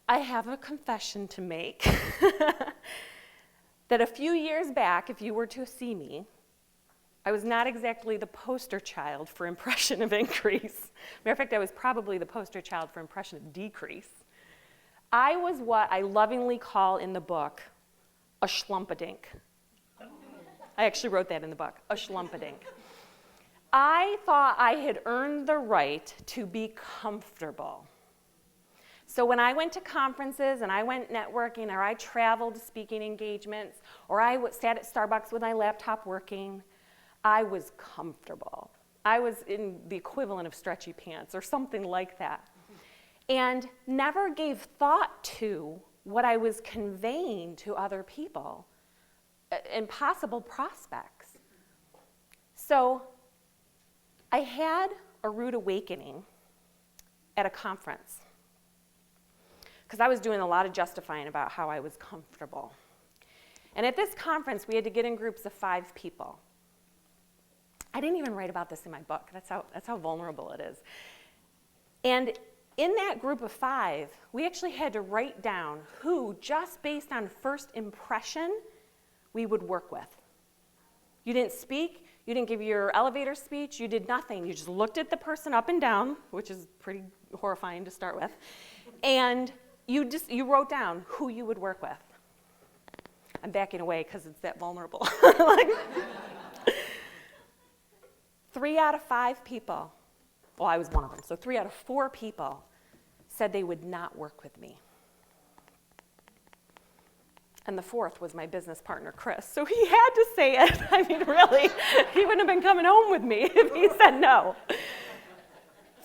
I have a confession to make that a few years back, if you were to see me, I was not exactly the poster child for impression of increase. Matter of fact, I was probably the poster child for impression of decrease. I was what I lovingly call in the book a schlumpadink. I actually wrote that in the book, a schlumpadink. I thought I had earned the right to be comfortable. So when I went to conferences and I went networking or I traveled to speaking engagements or I sat at Starbucks with my laptop working, I was comfortable. I was in the equivalent of stretchy pants or something like that. And never gave thought to what I was conveying to other people and possible prospects. So I had a rude awakening at a conference because I was doing a lot of justifying about how I was comfortable. And at this conference, we had to get in groups of 5 people. I didn't even write about this in my book. That's how vulnerable it is. And in that group of 5, we actually had to write down who, just based on first impression, we would work with. You didn't speak, you didn't give your elevator speech, you did nothing. You just looked at the person up and down, which is pretty horrifying to start with, and you wrote down who you would work with. I'm backing away because it's that vulnerable. 3 out of 5 people, well, I was one of them, so 3 out of 4 people said they would not work with me. And the 4th was my business partner, Chris, so he had to say it. I mean, really, he wouldn't have been coming home with me if he said no.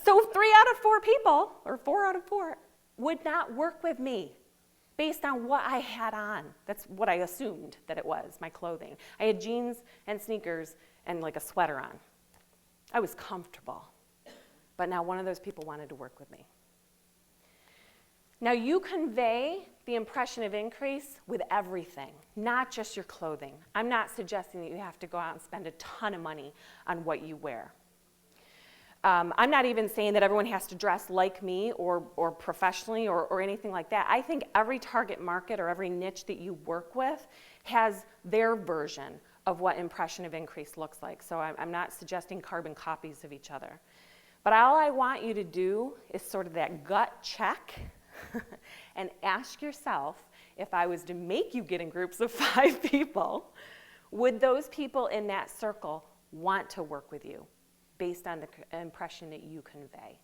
So 3 out of 4 people, or 4 out of 4, would not work with me based on what I had on. That's what I assumed that it was, my clothing. I had jeans and sneakers and like a sweater on. I was comfortable, but now one of those people wanted to work with me. Now you convey the impression of increase with everything, not just your clothing. I'm not suggesting that you have to go out and spend a ton of money on what you wear. I'm not even saying that everyone has to dress like me or professionally or anything like that. I think every target market or every niche that you work with has their version of what impression of increase looks like. So I'm not suggesting carbon copies of each other. But all I want you to do is sort of that gut check and ask yourself, if I was to make you get in groups of 5 people, would those people in that circle want to work with you based on the impression that you convey?